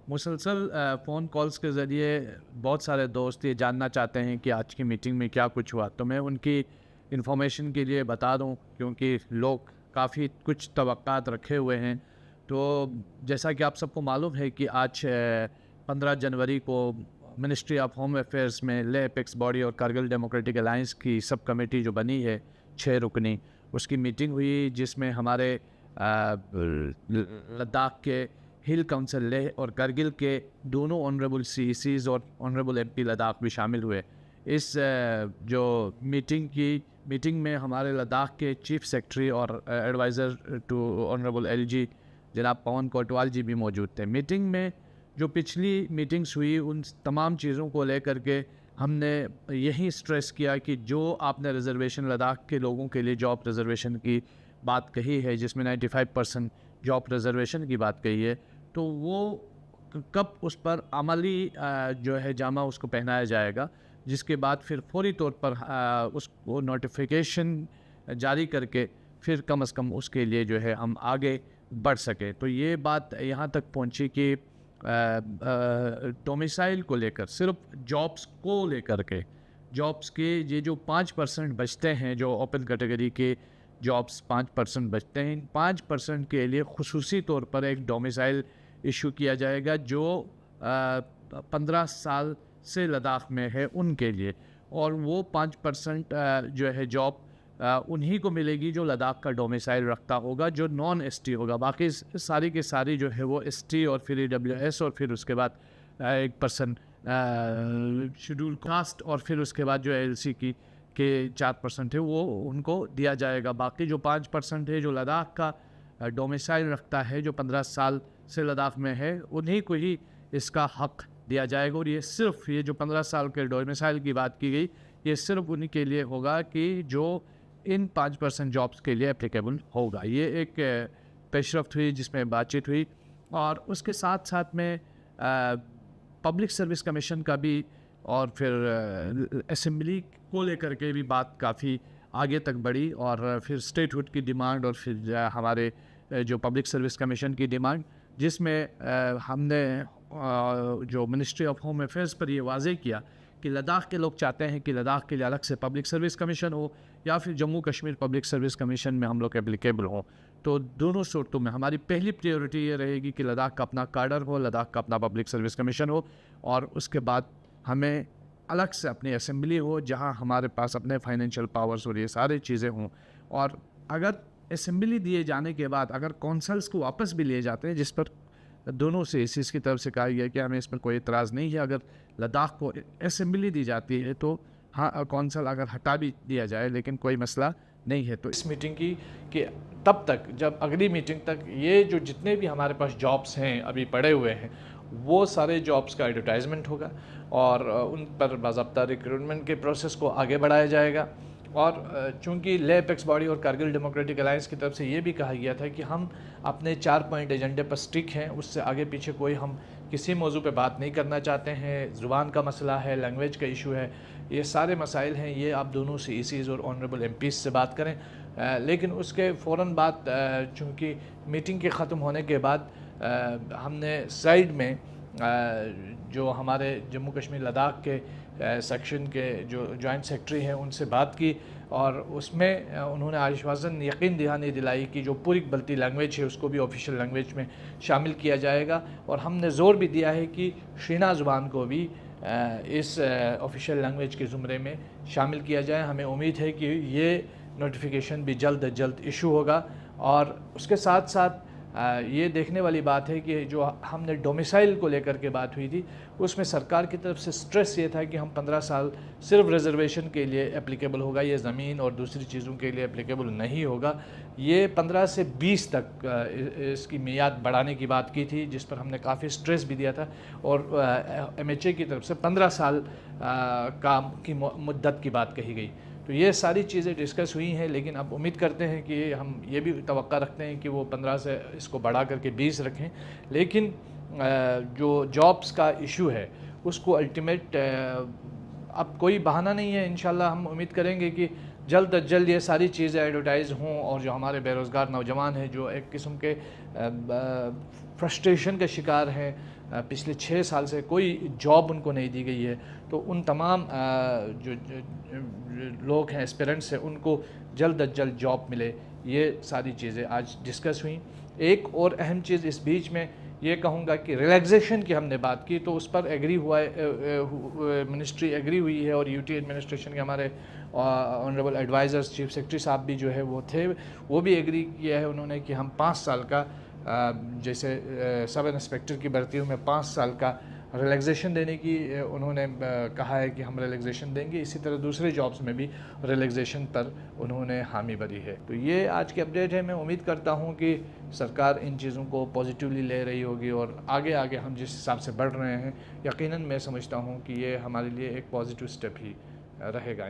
मुसलसल phone calls के ज़रिए बहुत सारे दोस्त ये जानना चाहते हैं कि आज की मीटिंग में क्या कुछ हुआ, तो मैं उनकी इन्फॉर्मेशन के लिए बता दूं, क्योंकि लोग काफ़ी कुछ तवक्कात रखे हुए हैं। तो जैसा कि आप सबको मालूम है कि आज 15 जनवरी को मिनिस्ट्री ऑफ होम अफेयर्स में ले एपेक्स बॉडी और कारगिल डेमोक्रेटिक अलायंस की सब कमेटी जो बनी है 6 रुकनी, उसकी मीटिंग हुई, जिसमें हमारे लद्दाख के हिल काउंसिल लेह और करगिल के दोनों ऑनरेबल सीईसीज और ऑनरेबल एमपी लद्दाख भी शामिल हुए। इस जो मीटिंग में हमारे लद्दाख के चीफ सेक्रेटरी और एडवाइज़र टू ऑनरेबल एलजी जनाब पवन कोटवाल जी भी मौजूद थे। मीटिंग में जो पिछली मीटिंग्स हुई उन तमाम चीज़ों को लेकर के हमने यही स्ट्रेस किया कि जो आपने रिजर्वेशन लद्दाख के लोगों के लिए जॉब रिजर्वेशन की बात कही है, जिसमें 95% जॉब रिजर्वेशन की बात कही है, तो वो कब उस पर अमली जो है जामा उसको पहनाया जाएगा, जिसके बाद फिर फौरी तौर पर उसको नोटिफिकेशन जारी करके फिर कम से कम उसके लिए जो है हम आगे बढ़ सके। तो ये बात यहाँ तक पहुँची कि डोमिसाइल को लेकर, सिर्फ जॉब्स को लेकर के, जॉब्स के ये जो 5% बचते हैं, जो ओपन कैटेगरी के जॉब्स 5% बचते हैं, इन 5% के लिए खुसूसी तौर पर एक डोमिसाइल इशू किया जाएगा जो 15 साल से लद्दाख में है उनके लिए, और वो 5% जो है जॉब उन्हीं को मिलेगी जो लद्दाख का डोमिसाइल रखता होगा, जो नॉन एसटी होगा। बाकी सारी की सारी जो है वो एसटी और फिर ईडब्ल्यूएस और फिर उसके बाद 1% शेड्यूल कास्ट और फिर उसके बाद जो एलसी की के 4% है वो उनको दिया जाएगा। बाकी जो 5% है जो लद्दाख का डोमिसाइल रखता है, जो 15 साल से लद्दाख में है, उन्हीं को ही इसका हक दिया जाएगा। और ये जो 15 साल के डोमिसाइल की बात की गई, ये सिर्फ उन्हीं के लिए होगा कि जो इन 5% जॉब्स के लिए एप्लीकेबल होगा। ये एक पेशरफ्त हुई जिसमें बातचीत हुई, और उसके साथ साथ में पब्लिक सर्विस कमीशन का भी और फिर असेंबली को लेकर के भी बात काफ़ी आगे तक बढ़ी, और फिर स्टेटहुड की डिमांड और फिर हमारे जो पब्लिक सर्विस कमीशन की डिमांड, जिसमें हमने जो मिनिस्ट्री ऑफ होम अफेयर्स पर ये वाज़े किया कि लद्दाख के लोग चाहते हैं कि लद्दाख के लिए अलग से पब्लिक सर्विस कमीशन हो या फिर Jammu Kashmir public service commission में हम लोग एप्लीकेबल हों। तो दोनों सूरतों में हमारी पहली प्रायोरिटी ये रहेगी कि लद्दाख का अपना काडर हो, लद्दाख का अपना पब्लिक सर्विस कमीशन हो, और उसके बाद हमें अलग से अपनी असेंबली हो जहां हमारे पास अपने फाइनेंशियल पावर्स और ये सारी चीज़ें हों। और अगर असेंबली दिए जाने के बाद अगर कौंसल्स को वापस भी लिए जाते हैं, जिस पर दोनों से इस की तरफ से कहा गया कि हमें इस पर कोई इतराज़ नहीं है, अगर लद्दाख को असेंबली दी जाती है तो हाँ, कौंसल अगर हटा भी दिया जाए लेकिन कोई मसला नहीं है। तो इस मीटिंग की कि तब तक, जब अगली मीटिंग तक ये जो जितने भी हमारे पास जॉब्स हैं अभी पड़े हुए हैं, वो सारे जॉब्स का एडवर्टाइजमेंट होगा और उन पर बाज़ाब्ता रिक्रूटमेंट के प्रोसेस को आगे बढ़ाया जाएगा। और चूँकि ले एपेक्स बॉडी और कारगिल डेमोक्रेटिक अलायंस की तरफ से ये भी कहा गया था कि हम अपने 4 पॉइंट एजेंडे पर स्टिक हैं, उससे आगे पीछे कोई हम किसी मौजू पे बात नहीं करना चाहते हैं। ज़ुबान का मसला है, लैंग्वेज का इशू है, ये सारे मसाइल हैं, ये आप दोनों सीईसीज़ और ऑनरेबल एमपीज़ से बात करें। लेकिन उसके फ़ौरन बाद चूँकि मीटिंग के ख़त्म होने के बाद हमने साइड में जो हमारे जम्मू कश्मीर लद्दाख के सेक्शन के जो जॉइंट सेक्रेटरी हैं उनसे बात की, और उसमें उन्होंने आश्वासन यकीन दहानी दिलाई कि जो पूरी बल्ती लैंग्वेज है उसको भी ऑफिशियल लैंग्वेज में शामिल किया जाएगा। और हमने ज़ोर भी दिया है कि शीना ज़ुबान को भी इस ऑफिशियल लैंग्वेज के ज़ुमरे में शामिल किया जाए। हमें उम्मीद है कि ये नोटिफिकेशन भी जल्द अज जल्द इशू होगा। और उसके साथ साथ ये देखने वाली बात है कि जो हमने डोमिसाइल को लेकर के बात हुई थी, उसमें सरकार की तरफ से स्ट्रेस ये था कि हम 15 साल सिर्फ रिजर्वेशन के लिए एप्लीकेबल होगा, ये ज़मीन और दूसरी चीज़ों के लिए एप्लीकेबल नहीं होगा। ये 15 से 20 तक इसकी मियाद बढ़ाने की बात की थी, जिस पर हमने काफ़ी स्ट्रेस भी दिया था, और एमएचए की तरफ से 15 साल काम की मुद्दत की बात कही गई। तो ये सारी चीज़ें डिस्कस हुई हैं, लेकिन अब उम्मीद करते हैं कि हम ये भी तवक्का रखते हैं कि वो 15 से इसको बढ़ा करके 20 रखें। लेकिन जो जॉब्स का इशू है उसको अल्टीमेट अब कोई बहाना नहीं है। इंशाल्लाह हम उम्मीद करेंगे कि जल्द अज जल्द ये सारी चीज़ें एडवर्टाइज़ हों, और जो हमारे बेरोज़गार नौजवान हैं जो एक किस्म के फ्रस्ट्रेशन के शिकार हैं, पिछले 6 साल से कोई जॉब उनको नहीं दी गई है, तो उन तमाम जो लोग हैं, एस्पिरेंट्स हैं, उनको जल्द अज जल्द जॉब मिले। ये सारी चीज़ें आज डिस्कस हुई। एक और अहम चीज़ इस बीच में ये कहूँगा कि रिलैक्सेशन की हमने बात की, तो उस पर एग्री हुआ है, मिनिस्ट्री एग्री हुई है, और यूटी एडमिनिस्ट्रेशन के हमारे ऑनरेबल एडवाइज़र्स चीफ सेक्रेटरी साहब भी जो है वो थे, वो भी एग्री किया है उन्होंने कि हम 5 साल का जैसे सब इंस्पेक्टर की भर्तियों में 5 साल का रिलैक्सेशन देने की उन्होंने कहा है कि हम रिलैक्सेशन देंगे। इसी तरह दूसरे जॉब्स में भी रिलैक्सेशन पर उन्होंने हामी भरी है। तो ये आज की अपडेट है। मैं उम्मीद करता हूँ कि सरकार इन चीज़ों को पॉजिटिवली ले रही होगी, और आगे आगे हम जिस हिसाब से बढ़ रहे हैं, यकीनन मैं समझता हूँ कि ये हमारे लिए एक पॉजिटिव स्टेप ही रहेगा।